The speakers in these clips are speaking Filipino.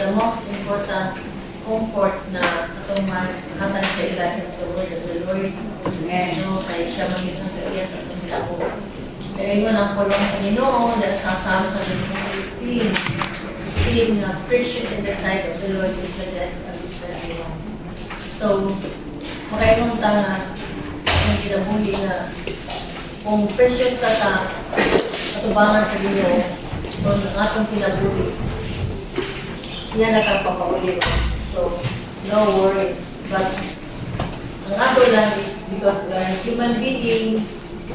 the most important comfort na atong hatag sa ilalim sa Lord of the Lord. No, kaya siya magiging kaya sa atong tao. Kaya yun ang kulong sa Ginoo dahil kasama sa Ginoo. Being precious in the sight of the Lord is the death of his very own. So, makainong tanga ang kinabuhi na kung precious ka ka katubangan sa Ginoo o ang atong kinabuhi, yan na kang papaulit. So, no worries. But, ang ato lang is because we are a human being,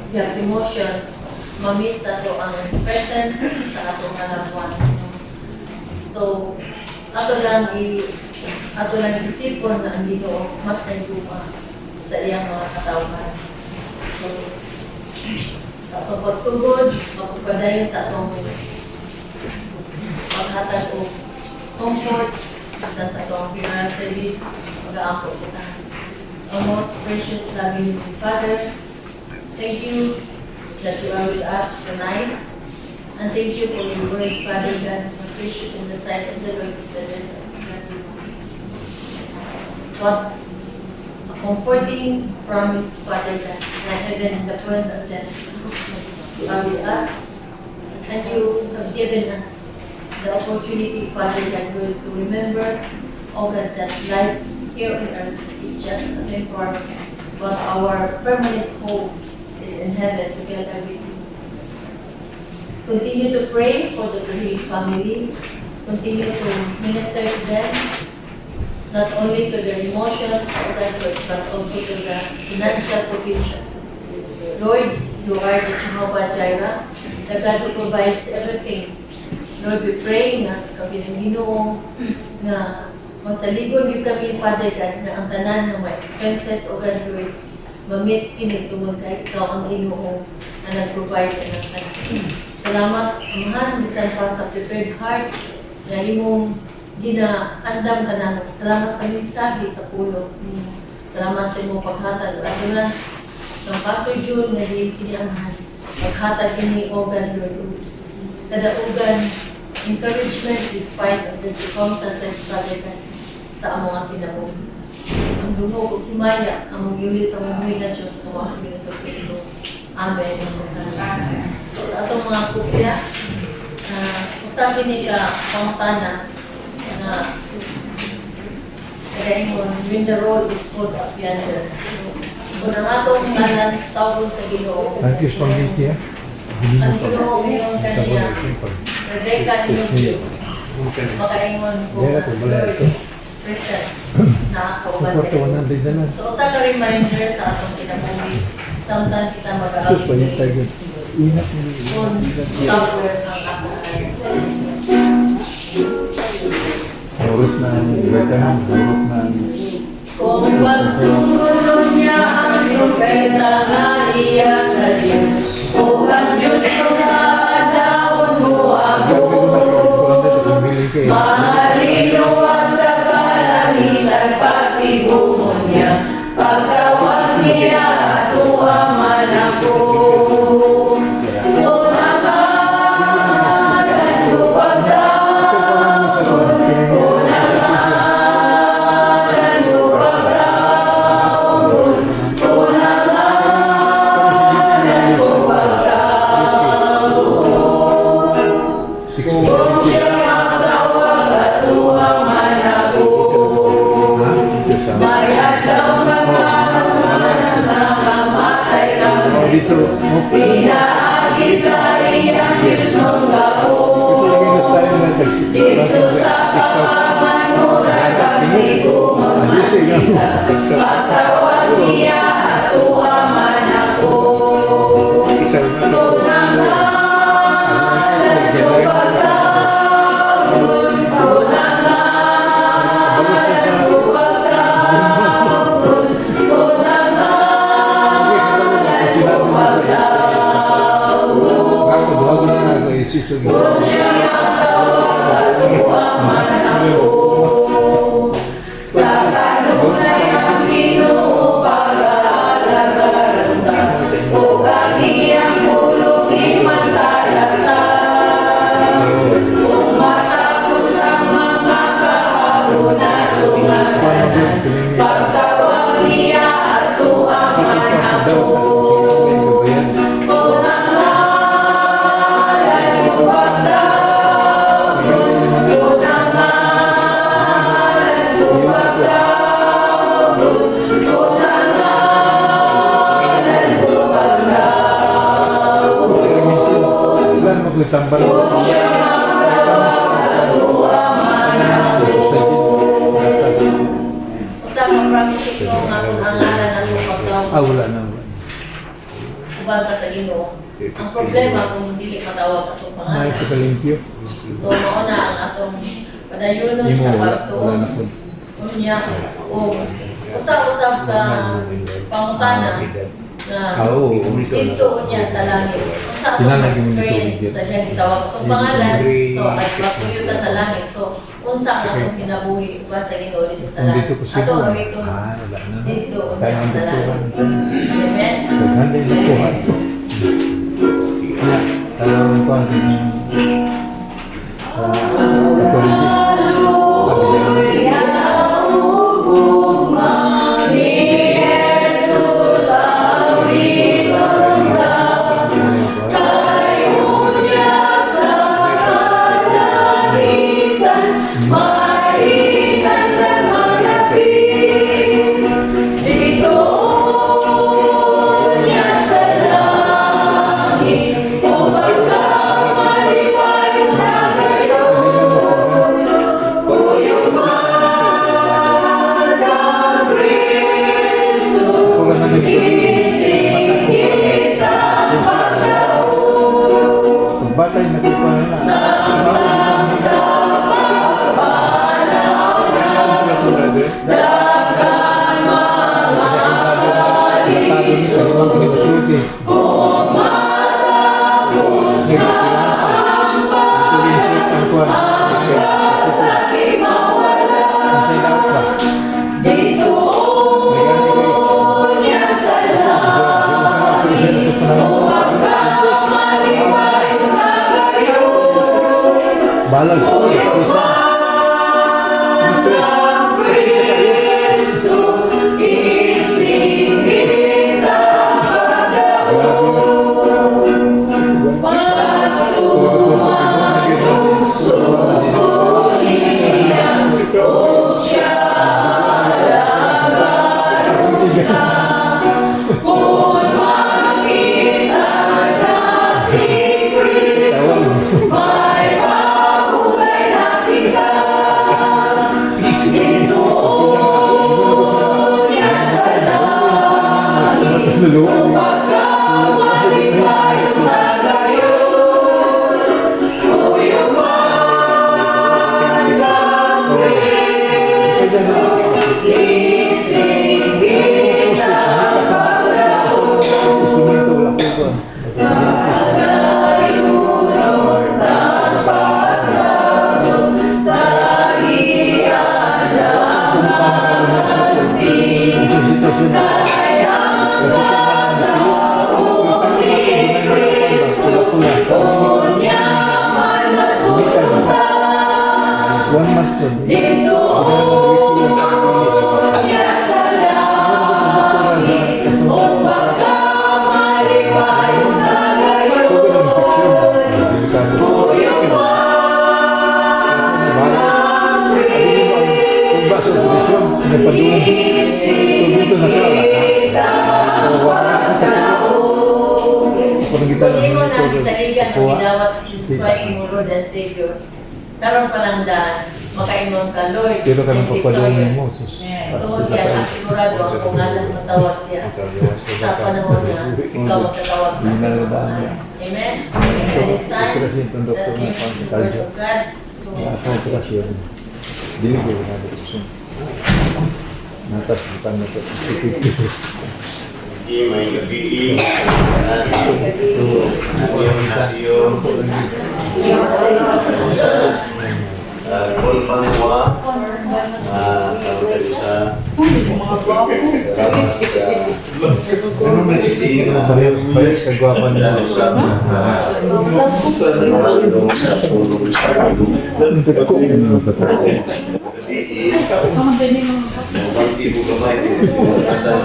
we have emotions, mamiss na to ang presence sa atong halapuan. So, ato lang isipon na ang Ginoo mas nagdupa sa iyang mga katawhan. So, sa atong pagsugod, mapagpadayon sa atong paghatag o comfort sa atong funeral service, mag-aampo kita. Our most precious, loving Father, thank you that you are with us tonight. And thank you for your word, Father God, precious in the sight of the Lord is the death of his very ones. What a comforting promise, Father God, that heaven and the point of death are with us. And you have given us the opportunity, Father God, to remember, oh God, that life here on earth is just a temporary, but our permanent hope is in heaven together with you. Continue to pray for the bereaved family. Continue to minister to them, not only to their emotions, but also to the financial provision. Lord, you are the Jehovah Jireh, the God who provides everything. Lord, we pray na kami ng Ginoo na masaligon yung kami, Father God, na ang tanan ng mga expenses o God, Lord, mamit kinitungod kay ikaw ang Ginoo na nag-provide ng tanan. Salamat, Amahan, bisan pa sa prepared heart na imong ginaandam ka namin. Salamat sa mensahe sa pulo. Salamat sa imong paghatag. Adulans, ng Pastor June na di kiniamahan. Paghatag kini o God, Lord. Kadaugan, encouragement despite of the circumstances, Father God, sa among tinabong. Ang dungo o himaya, ang yuli sa mga na Diyos sa mga Panginoon sa Kristo. Amen. Amen. So, atong mga kupya, usabi ni ka pangtana na kaya when the road is full up yonder. Kung ang atong kanan tawag sa Ginoo. Anche spaghetti, eh? Ang Ginoo mayroon kaniya. Rebecca ninyo. Makaingon ko. Lord, present na ako. So, usa ka reminder sa atong kinabuhi. Sometimes kita mag-aawit. Kung tower ang akaan. Urut na ang Kung pagtulong niya ang propeta na iya sa Diyos, o ang Diyos pagkadaon mo ako, malinawa sa kalangitan pagtiguhon niya, pagtawag niya at uaman ako. Pinaagi sa iyang Diyos mong gapon, dito sa kapangunan pagtiguhon masika, patawag niya at uaman ako. Tunangalan ko pagkaon, tunangalan ko pagkaon, tunangalan ko pagkaon. Kung siya ang tawag at uaman ako, sa kanunay ang Ginoo pag-aalagaran ka, o ang iyang pulong imantalatan. Kung matapos ang mga Usa ka promise ko nga kung ang ngalan na itong pagtawag. Wala na. Ubang ka sa Ginoo. Ang problema kung dili matawag atong May pangalan. pagalimpyo. So mao na ang atong padayonon sa pagtuon. Unya o usab-usab ka pangutana na dito unya sa langit. Usa ang experience sa diya gitawag atong pangalan. So at matuyo ka sa langit. So unsa ang atong kinabuhi ba sa Ginoo dito sa langit. Dito po siya. Ato awiton Wala na. dito unya Tayo ang sa langit. gusto. Amen. Naghandang nakuha. Talagang ko ang Batay masipa na. Balag. One master. Kung mo na isaligan ang ginawat si Jesus Christ mo Lord and Savior, karon pa lang daan, makaingon ka, Lord, Pero ka nang and papadawin victorious. mo, sis. Tuod yan, ang sigurado ang pangalan matawag niya. Sa panahon na ikaw magtatawag sa akin. Amen? At this time, let's hear the word of God. Dili ko na ito. Natas bukan na ito. May gabi ang nasiyong Kolpangwa sa Teresa. Salamat sa Bayas kagwapan na. sa pagdong sa pulong sa pulong. Mukhang tipo kamay kasi sinakasan.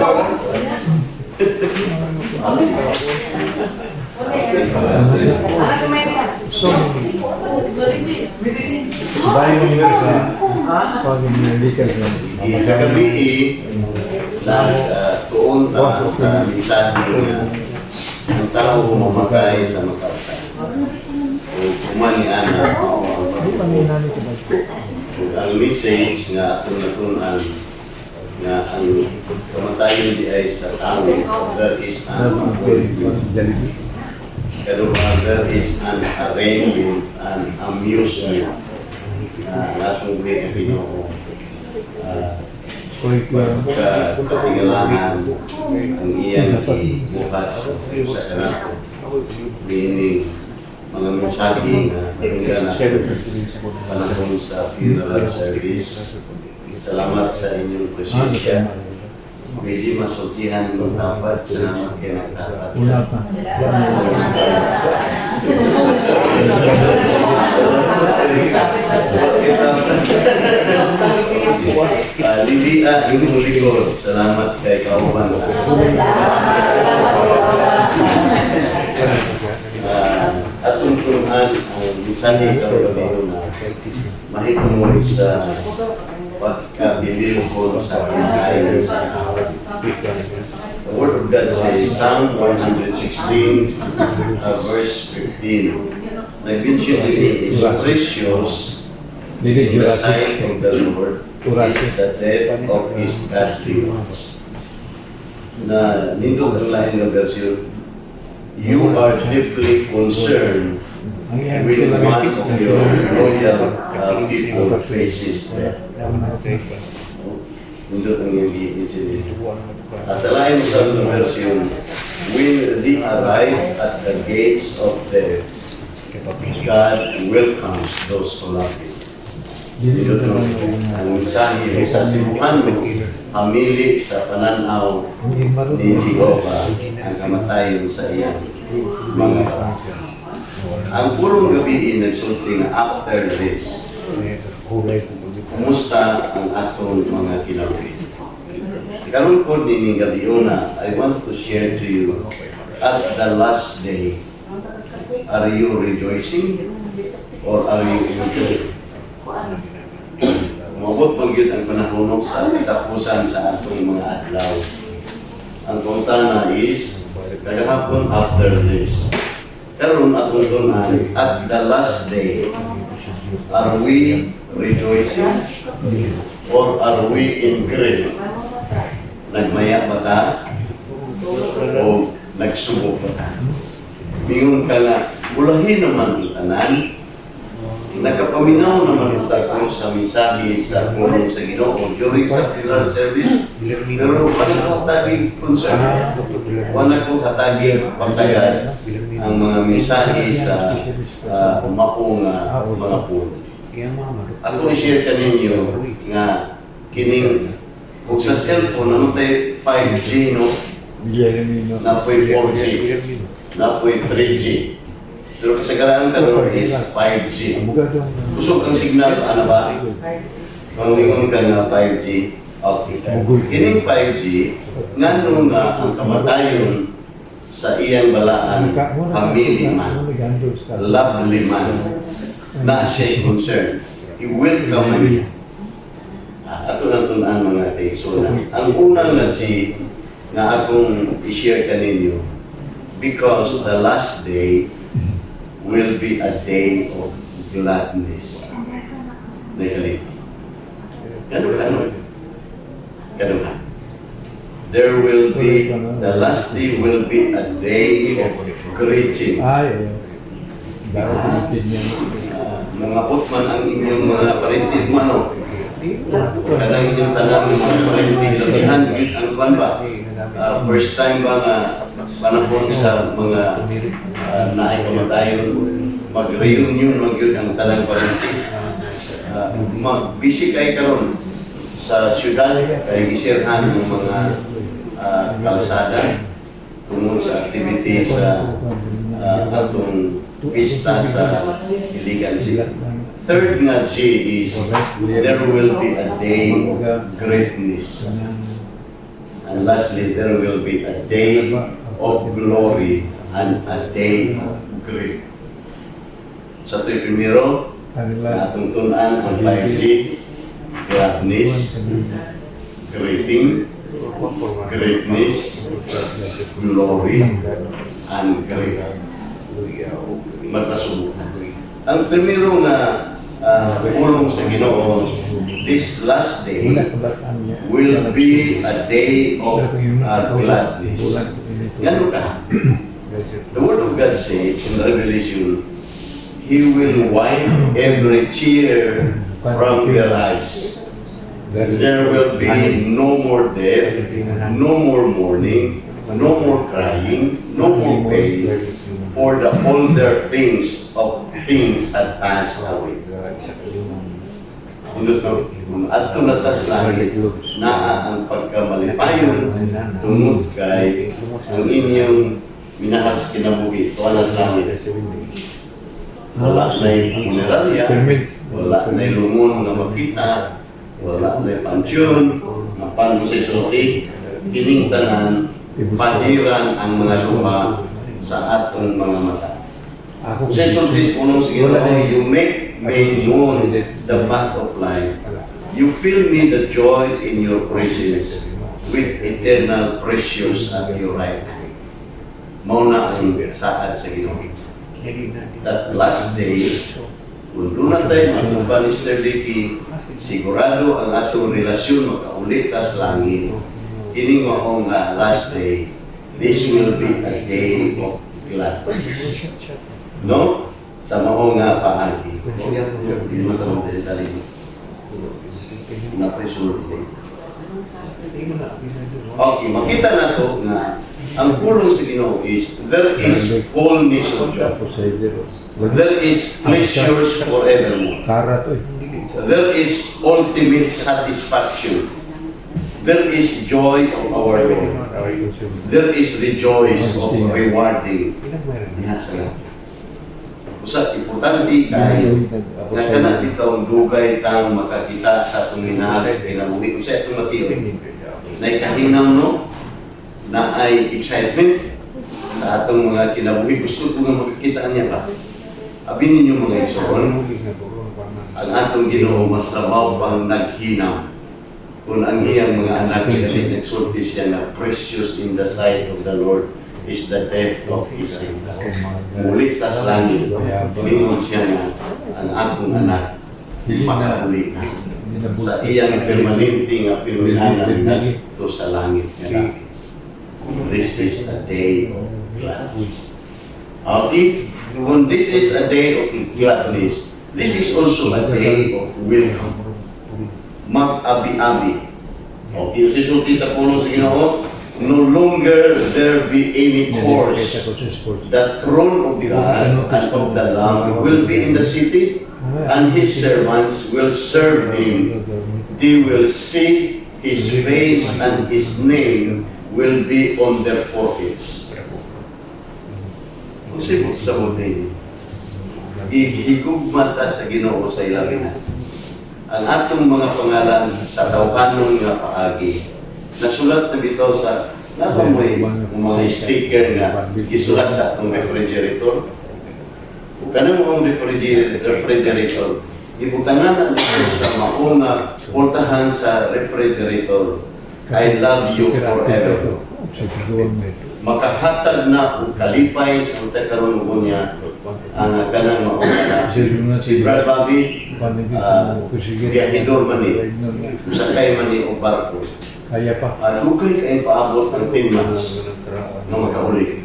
Bayan mo nila ka. Pag nilikas na. Gabi tuon ta sa mensahe nga ang tao mamatay sa makausan. O umani ana Hindi pa may namin sa bago. ang message nga atong natunan nga ang kamatayon di ay sa tao, there is an appointment. Jollibee. Pero there is an arrangement, an amusement na atong Ginoo. Katingalahan ang iyang ibuhat sa kanato. Meaning, mga mensahe na pakinggan natin panahon sa funeral service. Salamat sa inyong presensya. Pwede masultihan ng dapat sa kinagtapat. Una pa. Lili inyong likod. Salamat kay Kauban. At tungtungan ang mensahe karoon na mahitungod sa pagkabilib ko sa kamakayan sa The Word of God says, Psalm 116, verse 15. Nag-mention din is precious in the sight of the Lord is the death of His godly ones. Na nindot ang lain ng version, you are deeply concerned when one of your loyal people faces death. Nindot ang yung i-mention dito. Sa lain sa version, when they arrive at the gates of death, God welcomes those who love Him. Nindot ang mensahe sa sibukan mo, hamili sa pananaw ni Jehovah ang kamatayon sa iyang mga ang purong gabi nagsulti na after this, kumusta ang atong mga kinabuhi? Karon po ni gabi na, I want to share to you at the last day, are you rejoicing or are you in Umabot pag yun ang panahon sa katapusan sa atong mga adlaw. Ang kuntana is, kagahapon after this. Karon atong tunan, at the last day, are we rejoicing or are we in grief? Nagmaya ba ta? O nagsubok ba ta? Mingon ka nga, bulahin naman ang tanan, nagkapaminaw naman ako sa mensahe sa punong sa Ginoo during sa funeral service, pero wala ko hatagig concern, wala ko hatagig pagtagad ang mga mensahe sa umapong mga puno. Ako i-share ka ninyo nga kining kung sa cellphone naman tayo 5G no, na po'y 4G, na po'y 3G. Pero kasagaran ka doon is 5G. Usok ang signal, ano ba? Mangingon ka na 5G, okay. Kining 5G, nga nung ang kamatayon sa iyang balaan, pamili man, lovely man, na siya'y concern. He will come man. Ato na ito ang mga teksona. Ang unang nga G, na akong i-share ka ninyo, because the last day will be a day of gladness. Nagalit. Ganun. There will be, the last day will be a day of greeting. Mga putman ang inyong mga parintig mano. Kadang inyong tanang mga parintig sabihan, ang kwan ba? First time ba nga panahon sa mga naay kamatayon, mag-reunion, mag-yun ang tanang parintig. Mag-busy kayo karon sa syudad, kay isirhan ng mga kalsada tungkol sa activity sa atong pista sa Iligan City. Third nga G is, there will be a day of greatness. And lastly, there will be a day of glory and a day of grief. Sa ito'y primero, na atong tunan ang 5G, gladness, greeting, greatness, glory, and grief. Mas nasubok. Ang primero nga pulong sa Ginoo, this last day will be a day of gladness. Yan ka. The Word of God says in Revelation, He will wipe every tear from their eyes. There will be no more death, no more mourning, no more crying, no more pain, for the older things of things had passed away. Kung ato natas langit, naa ang pagkamalipayon, tungod kay ang inyong minahal sa kinabuhi, wala sa langit. Wala na'y punerarya, wala na'y lumon na makita, wala na'y pansyon, mapan mo sa isulti, kining tanan, pahiran ang mga luha sa atong mga mata. Sa isulti, punong sige na, you make me known the path of life. You fill me the joy in your presence with eternal precious at your right hand. Mauna ang saad sa Ginoo. That last day, kung doon na tayo matupan ni Mr. Dicky, sigurado ang atong relasyon makaulit sa langit. Kining maong last day, this will be a day of gladness. No? Sa maong paagi. Hindi mo ito magdali-dali. Okay, makita na to na ang pulong sa Ginoo is there is fullness of joy. There is pleasures forevermore. There is ultimate satisfaction. There is joy of our Lord. There is rejoice of rewarding. Diha sa usa importante kayo nga kana bitaw dugay tang makakita sa atong minahal sa kinabuhi usa itong matiyo na ikahinaw no na ay excitement sa atong mga kinabuhi gusto ko nga makikita niya ba abi ninyo mga igsoon ang atong Ginoo mas labaw pang naghinaw kung ang iyang mga anak ay nagsulti siya na precious in the sight of the Lord is the death of his sins. Mulit tas langit, mingon siya na ang akong anak, makauli na. Sa iyang permanente nga pinulihanan dito sa langit nga. This is a day of gladness. Okay? When this is a day of gladness, this is also a day of welcome. Mag-abi-abi. Okay, susulti sa puno sa Ginoo, no longer there be any course. The throne of God and of the Lamb will be in the city, and his servants will serve him. They will see his face, and his name will be on their foreheads. Kung sa buti, ihigugmata sa Ginoo sa ilalim. Ang atong mga pangalan sa tawhanon nga paagi, nasulat na bitaw sa napamoy mga sticker nga gisulat sa atong refrigerator. Kung kanang mga refrigerator, ibutangan na nito sa maunga pultahan sa refrigerator, I love you forever. Makahatag na o kalipay sa utay karon mo niya ang kanang maunga na si Brad Bobby, biyahidor man ni, usakay man ni o barko. Kaya pa. Lugay kayo paabot ng 10 months na magkauli.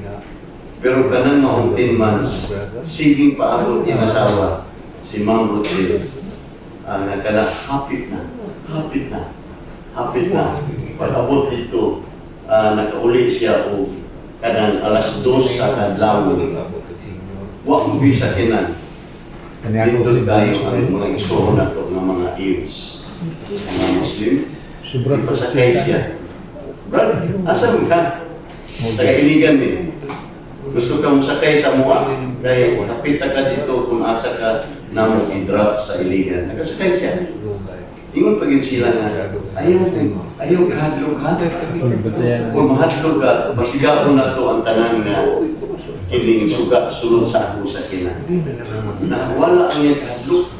Pero kanang maong 10 months, siging paabot yung asawa, si Ma'am Ruthie, na kanang hapit na. Pag-abot dito, nakauli siya o kanang alas 2 sa kadlawon. Huwag mo bisa kinan. Dito tayo ang mga isoho na ito ng mga Eves. Mga Muslim. Ipasakay siya. Brad, asan ka? Taga-iligan eh. Gusto ka musakay sa mua. Kaya kapita ka dito kung asa ka na mo i-drop sa iligan. Nagkasakay siya. Ingon pagin sila nga, ayaw ka hadlog ha? Kung mahadlog ka, masigaw na to ang tanan nga kining suga sulod sa ako sa kina. Na wala ang yung hadlog.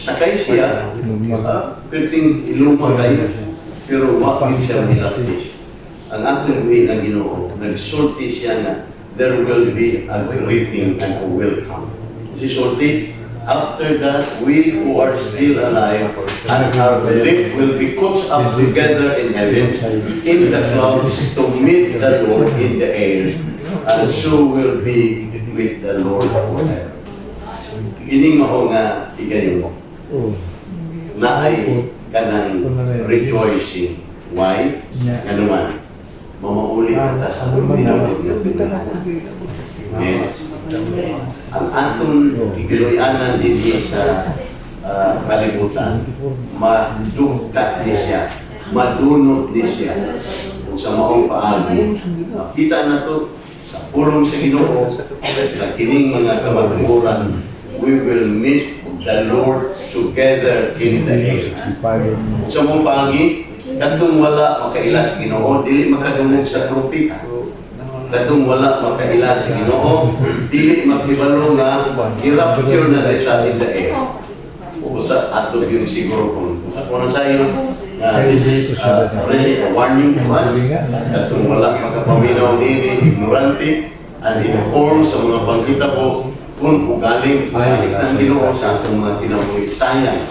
Sakay siya, perting iluma kayo, pero wakit siya nilati. Ang atong buhay na Ginoo, nagsulti siya na there will be a greeting and a welcome. Sisulti, after that, we who are still alive and our belief will be caught up together in heaven in the clouds to meet the Lord in the air, and so will be with the Lord forever. Ining mao nga igayon Oh. na ay kanang rejoicing. Why? Nga naman, mamauli ka sa minamit ng Pilihan. Amen. Ang atong giluyanan din sa kalibutan, madugtat ni siya, madunot ni siya. Kung sa maong paagi, kita na to sa pulong sa Ginoo, sa kining mga kamagmuran, we will meet the Lord together in the air. Sa mong paagi, katong wala makaila sa Ginoo, dili makadungog sa trumpeta. Katong wala makaila sa Ginoo, dili maghibalo nga i-rapture na dita in the air. Usa ato yung siguro kung ako na sayo, this is really a warning to us. Katong wala makapaminaw nini, ignorante, and inform sa mga pagkita ko kung ugaling ng Ginoo sa atong mga kinabuhi. Sayang,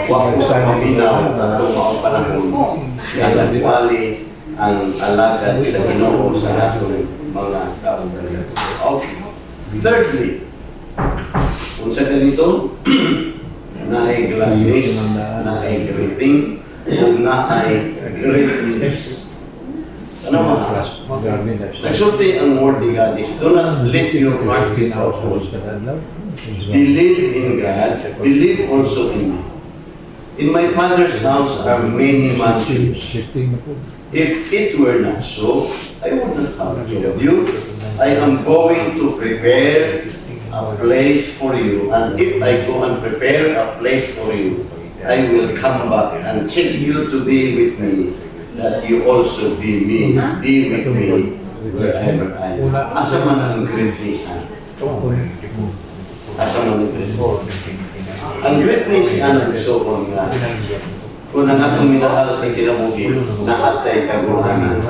wag mo paminaw sa atong mga panahon. Kaya nagwali ang alagad sa Ginoo sa atong mga kaugalingon. Okay. Thirdly, kung sa ganito, naay gladness, naay greeting, o naay greatness. Ano mga? Nagsulti ang word ni God is, do not let your heart be troubled. Believe in God, believe also in me. In my Father's house are many mansions. If it were not so, I would not have told you. I am going to prepare a place for you, and if I go and prepare a place for you, I will come back and take you to be with me, that you also be with me wherever I am. Asa man ang greatness ha? Asa man ang greatness? Ang greatness ang gusto ko nga. Kung ang atong minahal sa kinabuhi, naatay kaguluhanan.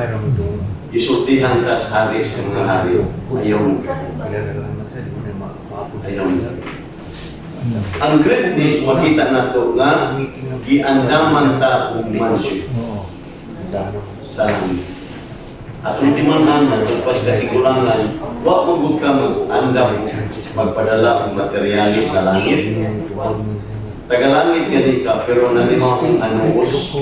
Isultihan ka sa hari sa mga hari. Ayaw mo. Ayaw mo. Ang greatness, makita na ito nga, giandaman ta kung mansyon sa langit. At kung timanan na tulpas kahigulangan, huwag magod ka mag-andam, magpadala ng materialis sa langit. Tagalangit gani ka, pero nanimo ang anuos.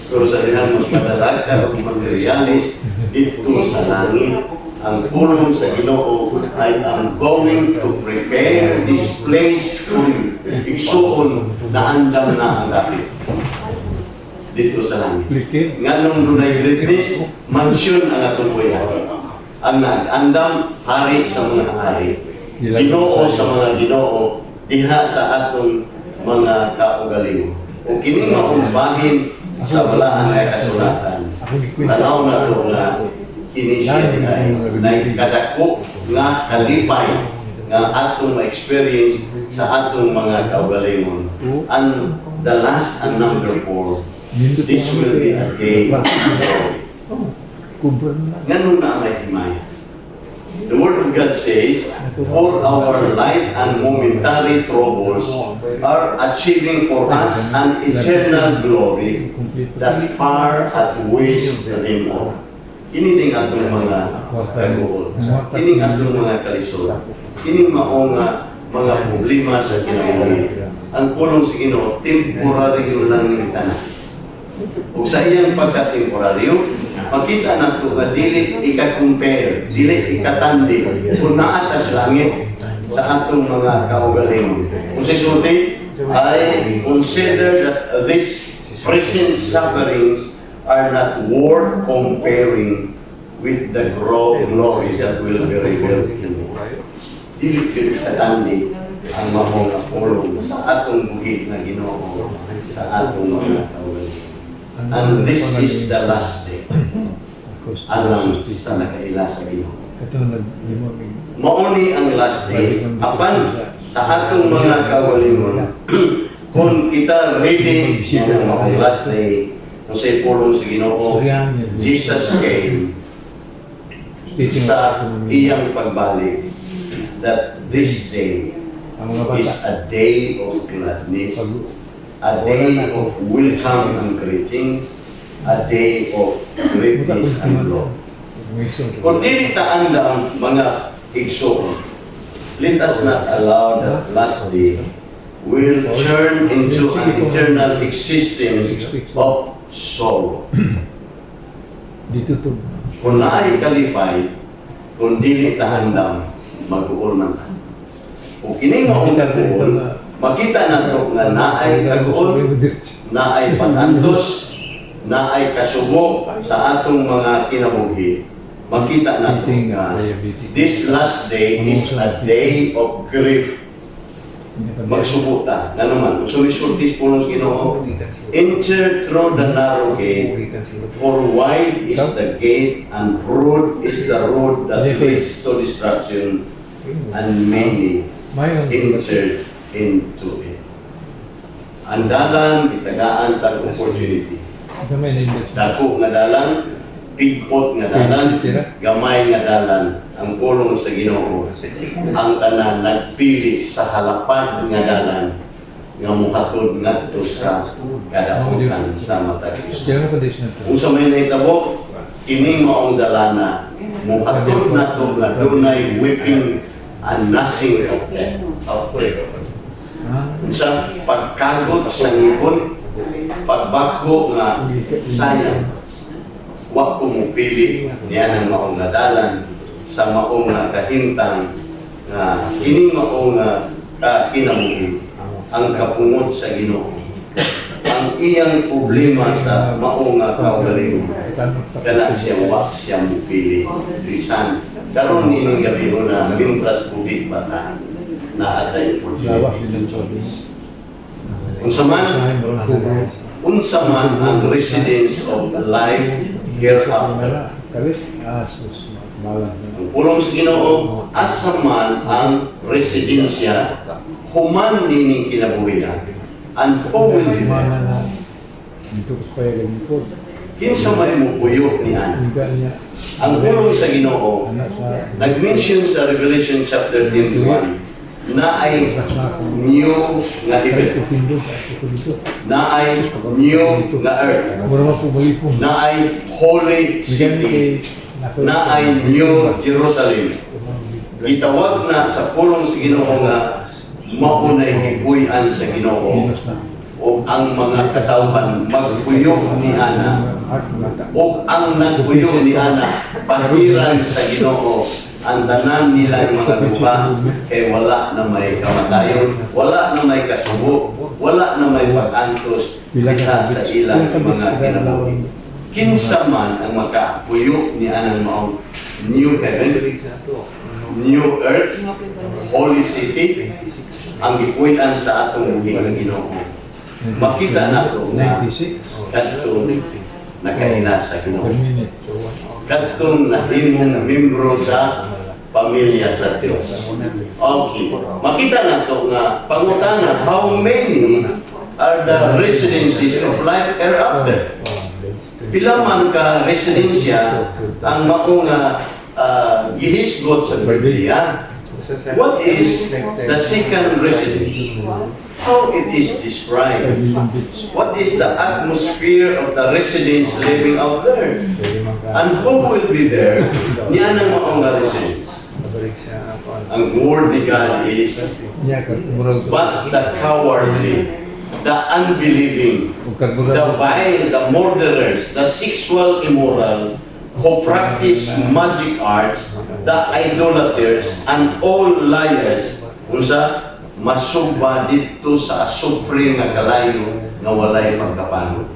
Pero sa dihan mas madalag ka ng materialis dito sa langit. Ang pulong sa Ginoo ay I'm going to prepare this place for you. Igsuon na andam na ang dapit dito sa langit. Nga nung dunay greatness, mansyon ang atong buhay. Ang nag-andam, hari sa mga hari. Ginoo sa mga Ginoo, diha sa atong mga kaugalingon. Kung kini maumbahin sa walaan ay kasulatan, tanaw na ito na kini siya na kadako nga kalipay nga atong ma-experience sa atong mga kaugalingon. And the last and number 4, this will be a day of glory. Ganun na may himaya. The Word of God says, for our light and momentary troubles are achieving for us an eternal glory that far outweighs them all. Kini ning atong mga kaguol. Kini atong mga kalisod. Kini mao nga mga problema sa kinabuhi. Ang pulong sa Ginoo, temporaryo lang ng tanan. Ug sa iyang pagka-temporaryo, makita nato nga dili ika-compare, dili ikatandi kung naatas langit sa atong mga kaugalingon. Kung sa isulti, I consider that these present sufferings are not worth comparing with the glory that will be revealed in me. Dili ikatandi ang mga pulong sa atong bukid na Ginoo sa atong mga kaugalingon. And this is the last day. Alang sa nakaila sa Ginoo. Mauni ang last day. Apan sa atong mga kawalingon, kung kita ready ang last day, kung sa'y pulong sa Ginoo, Jesus came sa iyang pagbalik. that this day Ang mga bata. is a day of gladness, Pag- a day of welcome and greeting, a day of greatness and love. Kung dili taan lang mga igsoon, let us not allow that last day will turn into an eternal existence of sorrow. Dito to. Kung naay kalipay, kung dili taan lang, mag-uol man. Kung kini maong nag-uol, makita nato nga naay nag-uol, naay panantos, naay kasubo sa atong mga kinabuhi. Makita nato nga this last day is a day of grief. Magsubo ta. Nga naman, sumisultis po ng Ginoo. Enter through the narrow gate, for wide is the gate and broad is the road that leads to destruction, and many enter into it. Ang dalan, itagaan tag opportunity. Dako nga dalan, pigpot nga dalan, gamay nga dalan, ang pulong sa Ginoo. Ang tanan nagpili sa halapan nga dalan, nga muhatod ngadto sa kadaotan sa matag Dios. Kung sa may nahitabo, kining maong dalana, muhatod nato nga dunay weeping and gnashing of teeth. Sa pagkagot sa ngipon, pagbagho nga sayang, wa ko mupili niya ng maong nadalan sa maong nga kahintang nga kining maong nga kinabuhi ang kapungod sa Ginoo. Ang iyang problema sa maong nga kaugalingon, kana siya wa siya mupili. Bisan karon nining gabi na mintras puti bata na atay opportunity. Unsa man ang residence of life hereafter. Ang pulong sa Ginoo, asa man ang residensya human nining kinabuhian. And who will be there? Kinsa may mupuyo ni Ana. Ang pulong sa Ginoo, nag-mention sa Revelation chapter 21, na ay new nga heaven, na ay new nga earth, na ay holy city, na ay new Jerusalem. Gitawag na sa pulong sa Ginoo nga maunay hipuy-an sa Ginoo, o ang mga katawhan magpuyo ni Ana, o ang nagpuyo ni Ana pahiran sa Ginoo ang tanan nila mga lupa, kay wala na may kamatayon, wala na may kasubo, wala na may pag-antos kita sa ilang mga kinabuhi. Kinsa man ang makapuyo ni Anang maong new heaven, new earth, holy city, ang gipuy-an sa atong buhing ng Ginoo. Makita nato na kadtong nakaina sa Ginoo. Kadtong nahimong membro sa pamilya sa Dios. Okay. Makita nato nga pangutana, how many are the residences of life hereafter? Pila man ka residensya ang mao nga gihisgot sa Biblia. What is the second residence? How it is described? What is the atmosphere of the residents living out there? And who will be there? Niyan ang maong residence. Ang word ni God is, but the cowardly, the unbelieving, the vile, the murderers, the sexual immoral, who practice magic arts, the idolaters, and all liars, unsa masugba dito sa asupre nga kalayo nga walay magkapangon.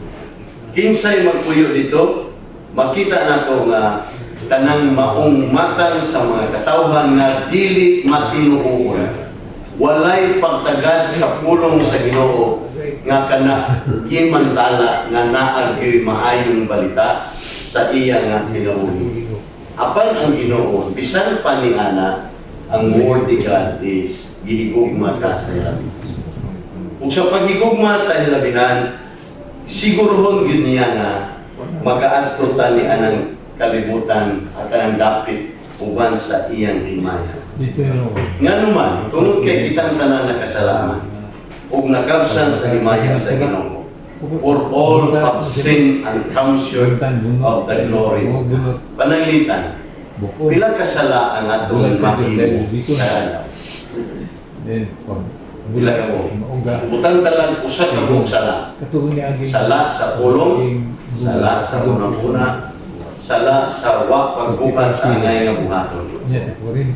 Kinsay magpuyo dito, makita nato nga kanang maong matang sa mga katawhan nga dili matinuon, walay pagtagad sa pulong sa Ginoo nga kana himantala nga naagyoy maayong balita sa iya nga kinabuhi. Apan ang Ginoo, bisan pa ni Ana, ang word ni God is gihigugma ta sa ilabihan. Ug sa paghigugma sa ilabihan, sigurohon gyud niya nga makaadto ta ni anang kalibutan at ang dapit uban sa iyang himaya. Dito yun ako. Nga naman, tungod kay kitang tanan na kasalanan, ug nakabsan sa himaya sa Ginoo. For all have sinned and come short of the glory. Pananglitan, pila kasala ang atong mahimo sa adlaw. Pila ka mo. Butang talag usa ka mong sala. Sala sa pulong, sala sa unang-una, sala sa wa pagbukas sa angay nga buhaton.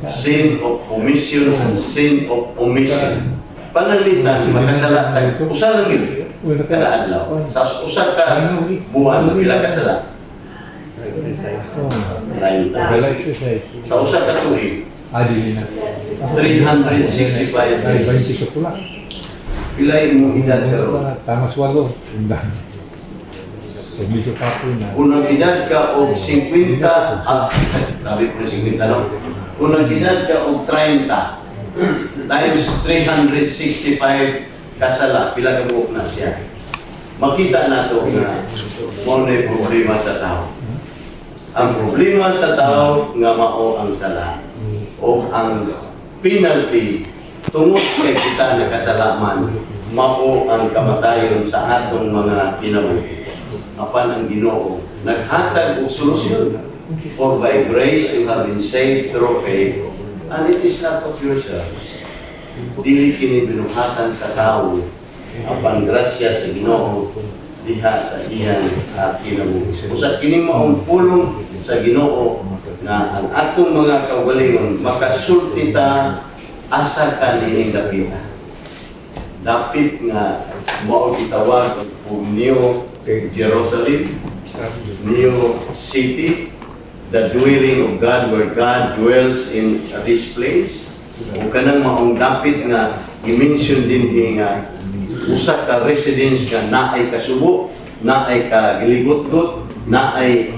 Sin of omission and sin of omission. Pananglitan, makasala tag usa lang yun. Kada adlaw. Sa usa ka buwan, pila ka sala? 30. Sa usa ka tuig, 365 days. Pilay mo edad karon. Tamas walo. Pagbiso pa po na. Unang edad ka og 50, grabe po na 50 no? Unang edad ka og 30 times 365 kasala, pila ka buok na siya. Makita na to na mo na problema sa tao. Ang problema sa tao nga mao ang sala o ang penalty tungod kay kita nakasalaman mao ang kamatayon sa atong mga kinabuhi. Apan ang Ginoo naghatag og solusyon. For by grace you have been saved through faith, and it is not of yourselves. Dili kini binuhatan sa tao, apan grasya sa Ginoo diha sa iyang kinabuhi. Usa kini maong pulong sa Ginoo na ang atong mga kaugalingon makasulti ta asa kanining dapita. Dapit nga mao gitawag og New Jerusalem, New City, the dwelling of God, where God dwells in this place. O kanang maong dapit nga i-mention din nga usa ka residence nga naay kasubo, naay ka giligot-got, naay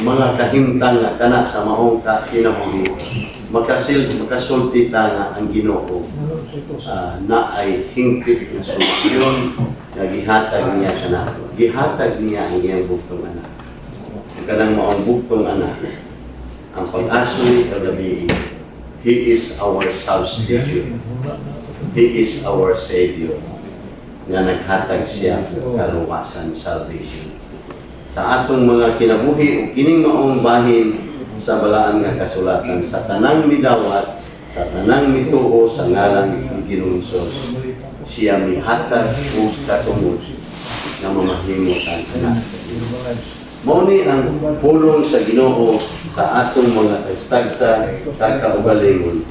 mga kahimtang nga kana sa maong kinabuhi. Makasulti ta nga ang Ginoo naay hingpit nga solusyon nga gihatag niya sa nato. Gihatag niya ang iyang buktong anak. Kanang maong buktong anak, ang pag-asoy kagabi, He is our substitute. He is our Savior. Nga naghatag siya kaluwasan, salvation. Sa atong mga kinabuhi o kining maong bahin sa balaan nga kasulatan, sa tanang midawat, sa tanang mituo sa ngalan ng Ginoong Hesus, siya mihatag o katungod na mamahimutan anak. Mao ni ang pulong sa Ginoo sa atong mga tagsa kakaugalingon.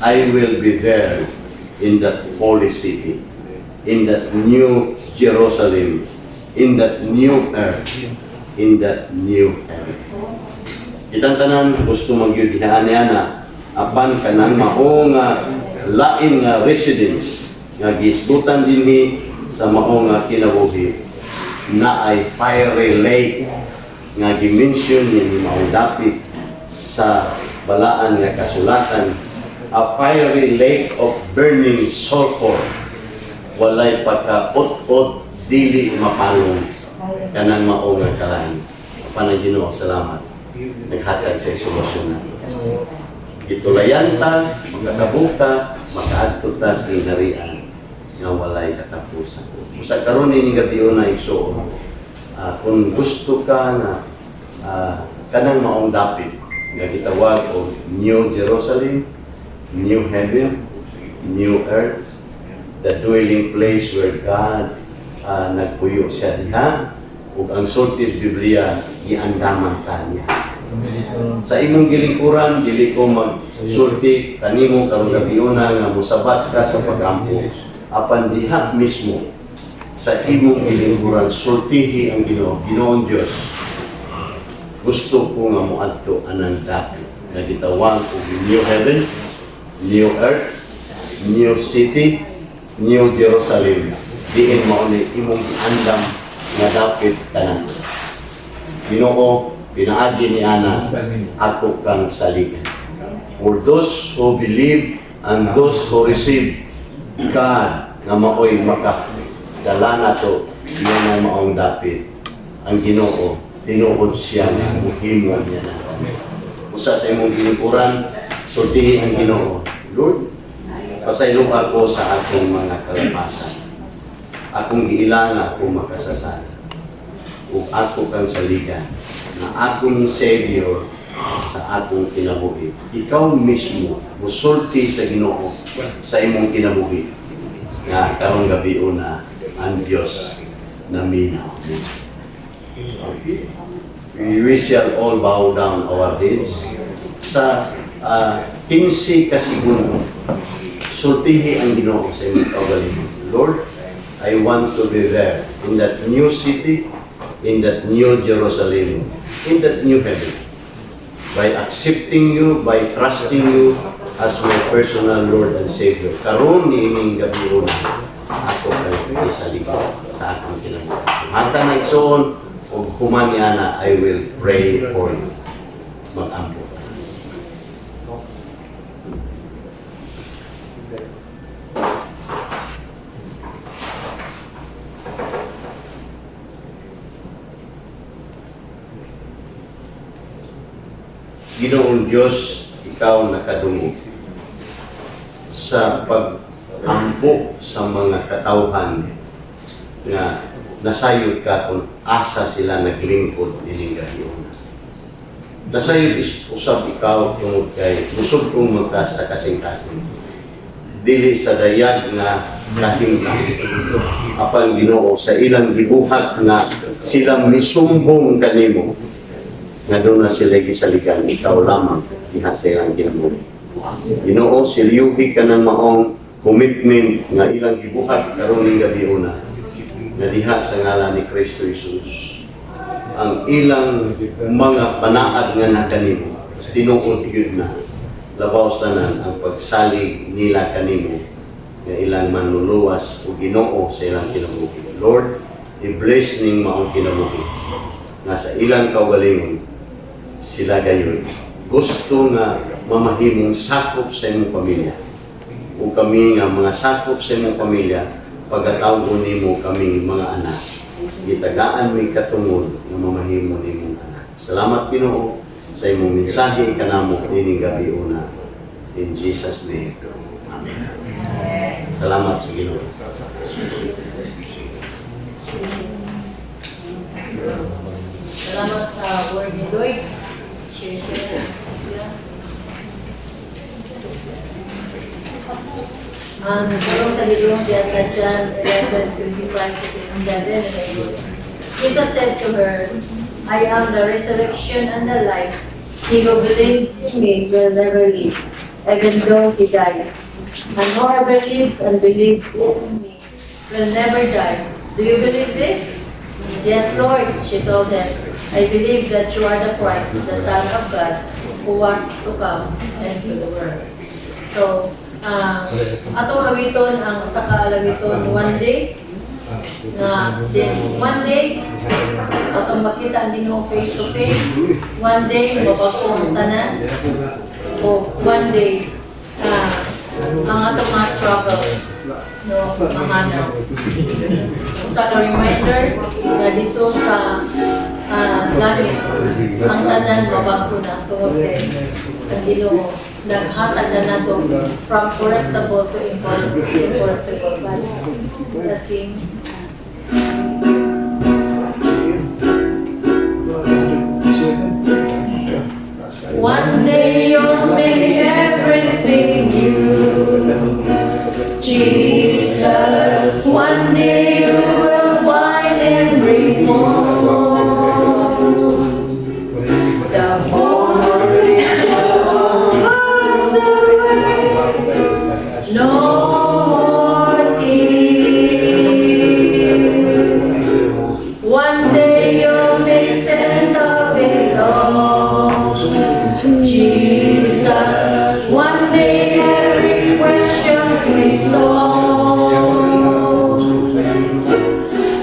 I will be there in that holy city, in that new Jerusalem, in that new earth, in that new heaven. Kitang tanan gusto magyudihaan niya apan kanang mao nga lain nga residence nga gisgutan dinhi sa mao nga kinabuhi na ay fiery lake nga gi-mention ni mao dapit sa balaan nga kasulatan, a fiery lake of burning sulfur, walay pagka-ut-ut dili mapalong kanang mao nga kalain. Apan ang Ginoo, salamat, naghatag sa solusyon nato. Gitulayan ta, magkakabuka, makaadto ta sa inarian nga walay katapusan. Usa karon ini gabion na igsuon. Kung gusto ka na kanang maong dapit nga gitawag og New Jerusalem, New Heaven, New Earth, the dwelling place where God nagpuyo siya diha, ug ang sultis Biblia giandaman ta niya. Sa imong gilingkuran, dili ko magsulti kanimo karong gabiuna nga mosabat ka sa pagampo. Apan diha mismo sa imong gilingkuran, sultihi ang Ginoo, Ginoong Dios. Gusto ko nga moadto anang dapit nga gitawag og New Heaven, New Earth, New City, New Jerusalem. Diin mao ni imong giandam nga dapit tanan. Ginoo, pinaagi ni ana ako kang saligan. For those who believe and those who receive God nga maoy makadala nato diyan na maong dapit ang Ginoo, tinuod siya nga muhimo niya na. Usa sa imong gilingkuran, sultihi ang Ginoo. Lord, pasaylo ako sa aking mga kalapasan. Akong giilang ako makasasala. Ug ako kang saligan na akong Savior sa akong kinabuhi. Ikaw mismo musulti sa Ginoo sa imong kinabuhi. Nga karong gabi una ang Dios na minaw. We shall all bow down our heads sa 15 ka segundo. Sultihi ang Ginoo sa imong kaugalingon. Lord, I want to be there in that new city, in that new Jerusalem, in that new heaven. By accepting you, by trusting you as my personal Lord and Savior. Karon niining gabi una, ako kay isaligaw sa akong kinabuhi. Hanta na igsoon, ug human niana, I will pray for you. Mag-ampo. Ginoong Diyos, ikaw nakadungog sa pag-ampo sa mga katawhan nga nasayod ka kung asa sila naglingkod dining gahiuna. Nasayod usab ikaw tungod kay busog kong magka sa kasing-kasing. Dili sa dayag nga kahimtang. Apan Ginoo sa ilang gibuhat nga silang misumbong kanimo. Nga doon na sila gisaligan, ikaw lamang diha sa ilang kinabuhi. Ginoo, silyuhi ka ng maong commitment nga ilang gibuhat karon ning gabi una nga diha sa ngalan ni Kristo Jesus. Ang ilang mga panaad nga nakanimo, tinuod gyud na labaw tanan ang pagsalig nila kanimo nga ilang manluluwas o Ginoo sa ilang kinabuhi. Lord, i-bless ning maong kinabuhi nga sa ilang kaugalingon sila gayon. Gusto nga mamahimong sakop sa imong pamilya. O kami nga mga sakop sa imong pamilya, pagkatawgon nimo kami mga anak. Gitagaan mo'y katungod nga mamahimo nimong anak. Salamat Ginoo sa imong mensahe kanamo ining gabi una. In Jesus' name. Amen. Salamat sa Ginoo. Salamat sa word ni Lloyd. Share. Tulong sa libro niya sa John 11:25-27. Jesus said to her, I am the resurrection and the life. He who believes in me will never live, even though he dies. And whoever lives and believes in me will never die. Do you believe this? Yes, Lord, she told him. I believe that you are the Christ, the Son of God, who was to come into the world. So, atong awiton ang sa kaalawiton one day atong makita ang Ginoo face to face, one day mabakong tanan, o one day ang atong mga struggles mahanaw. Sa reminder na dito sa langit ang tanan mabago na tungod kay ang Ginoo naghatag na nato from corruptible to incorruptible body. Kasi one day you'll make everything new, Jesus. One day you will wind and reform. The whole is no more tears. One day you'll make sense of it all, Jesus. One day every question's resolved.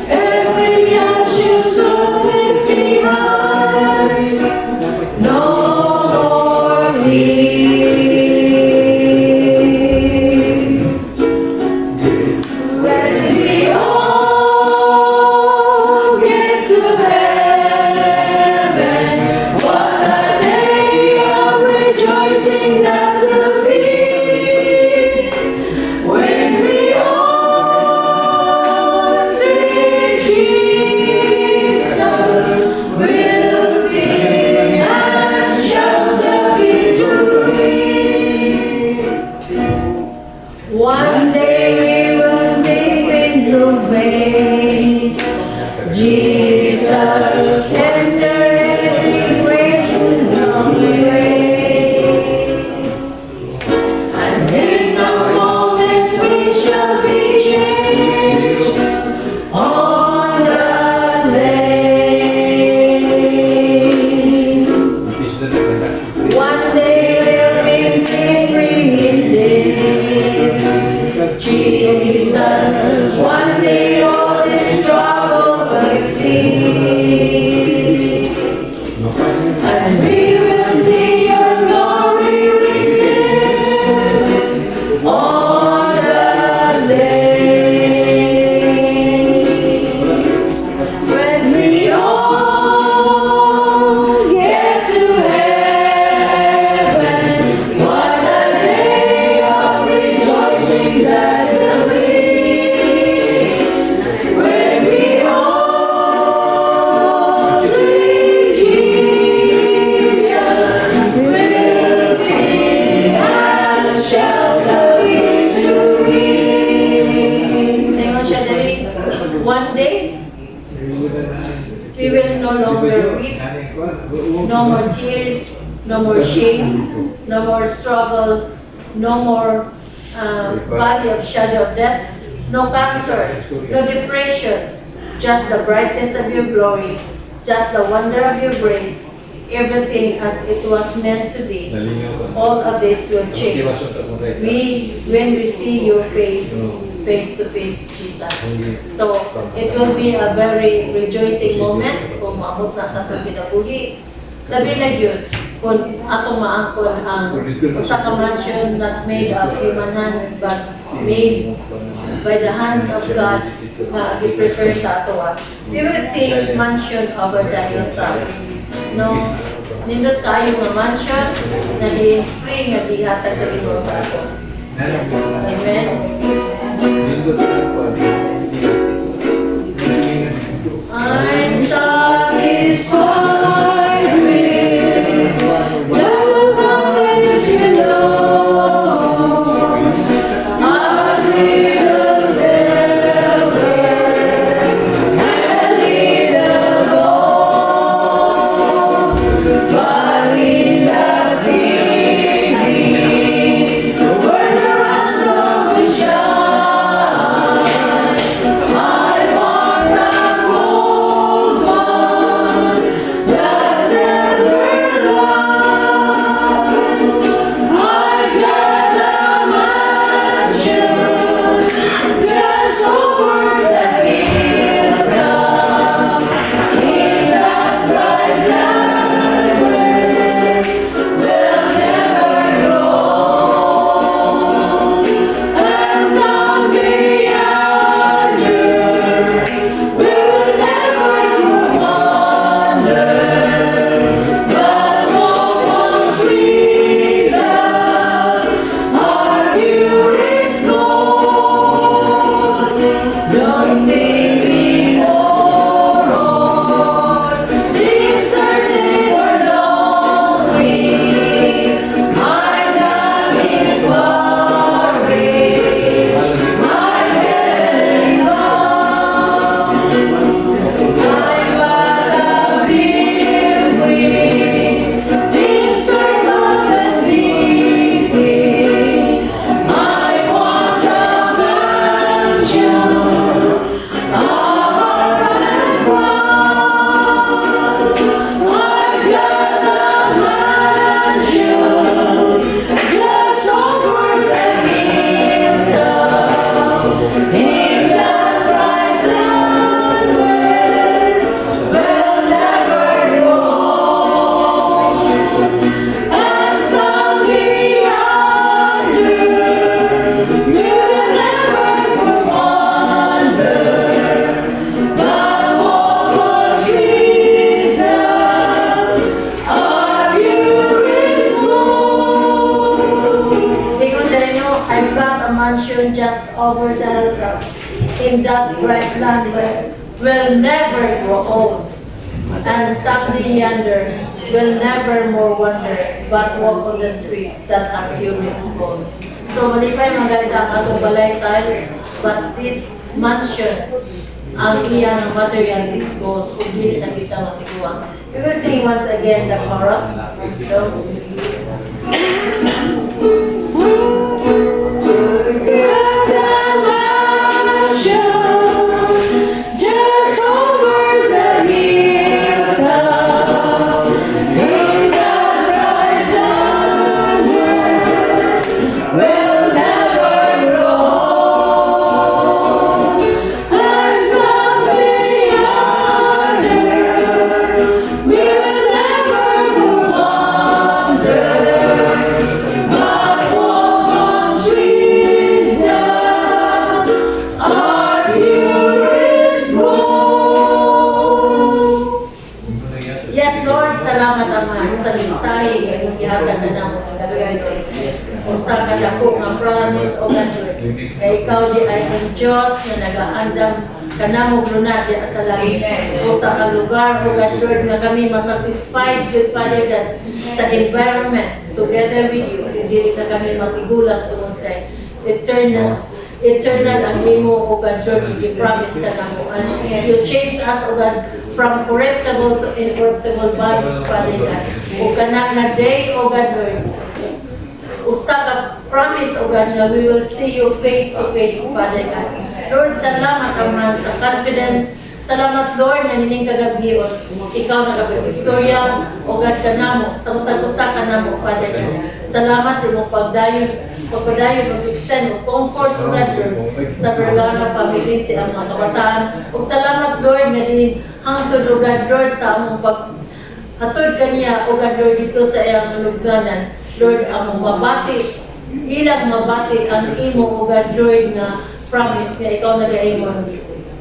Every touch you saw. Jesus, enter every great lonely ways. And in a moment we shall be changed on that day. One day we'll be free indeed. Jesus, one day all this struggle will cease. And we will see your glory redeemed on that day. When we all get to heaven, what a day of rejoicing that will be. When we all see Jesus, we'll sing and shout the victory. Ngayon siya dali, one day, we will no longer weep, no more tears, no more shame, no more struggle, no more valley of shadow of death, no cancer, no depression, just the brightness of your glory, just the wonder of your grace, everything as it was meant to be. All of this will change. When we see your face, face to face, Jesus. So, it will be a very rejoicing moment kung maabot na sa itong kinabuhi. Labi na yun, kung atong maangkon ang usa ka mansion not made of human hands but made by the hands of God na i-prepare sa ato. We will see mansion over the hilltop. No, nindot kayo nga mansion na di free nga dihatag sa Ginoo sa ato. Amen. I'm satisfied with just the knowledge you know. A little silver and a little gold, but in the city where the ransom will shine, I want the gold one, the silver's line. I got the mansion just over the hilltop in that bright land where we'll never grow. And someday yonder we'll never wander, but walk on streets that are pure as gold. Don't think before or deserted or lonely. My God is worried. My head bound. I'm but a pilgrim in search of the city. I want a mansion, a permanent ground. I've got a mansion just over the hilltop in that bright land where we'll never go. And someday yonder you'll never wander, but walk on streets that are pure as gold. Ingon tayo, I've got a mansion just over the hilltop in that bright land where we'll never grow old. And someday yonder will never more wander, but walk on the streets that are pure as gold. So, malipay mga ganito ang atong balay tiles, but this mansion ang iyang material is gold, kung dili na kita matiguang. We will sing once again the chorus. So, just over the hilltop, in the bright dawn, will never grow. And someday yonder, we will never wander, but walk on streets that are purest gold. Yes, Lord, salamat Ama sa mensahe nga imong gihatag na namo sa gabi. Usa ka dako nga promise o God, kay ikaw di ay ang Diyos nga nagaandam kanamo lunad di sa langit. Usa ka lugar o God Lord nga kami masatisfied with Father God sa environment together with you. Dili na kami matigulang tungod kay eternal ang imo o God Lord gi-promise ka namo. And you change us o God from corruptible to incorruptible bodies, Father God. O kana nga day, O God Lord, usa ka promise, O God, na we will see you face to face, Father God. Lord, salamat Ama sa confidence. Salamat Lord na nining kagabion. Ikaw nagapag-istorya, O God ka namo, sa matag usa ka namo, Father God. Salamat sa imong pagdayon mag-extend o comfort o God Lord sa Vergara family sa mga kabataan. O salamat Lord na din hangtod o God Lord sa among paghatod kaniya o God Lord dito sa iyang lugdanan. Lord, among mabati, ilang mabati ang imo o God Lord na promise nga ikaw nag-aimon.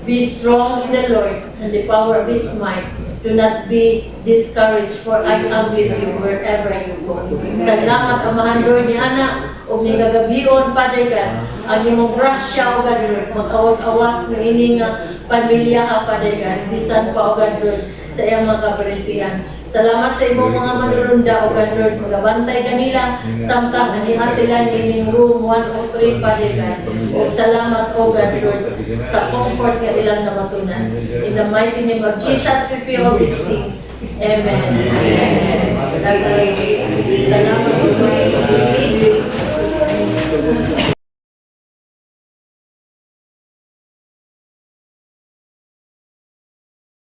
Be strong in the Lord and the power of His might. Do not be discouraged, for I am with you wherever you go. Salamat, Amahan Lord ni Ana, o ni kagabion, Father God, ang imong grasya, O God Lord, mag-awas-awas ng ining pamilya ha, Father God, bisan pa, O God Lord, sa iyang mga kabarintihan. Salamat sa imong mga manulunda, O God Lord, magabantay kanila, samtang aniha sila ining room 103, Father God. O salamat, O God Lord, sa comfort nga ilang namatunan. In the mighty name of Jesus, we pray all these things. Amen. Amen. Salamat, O God.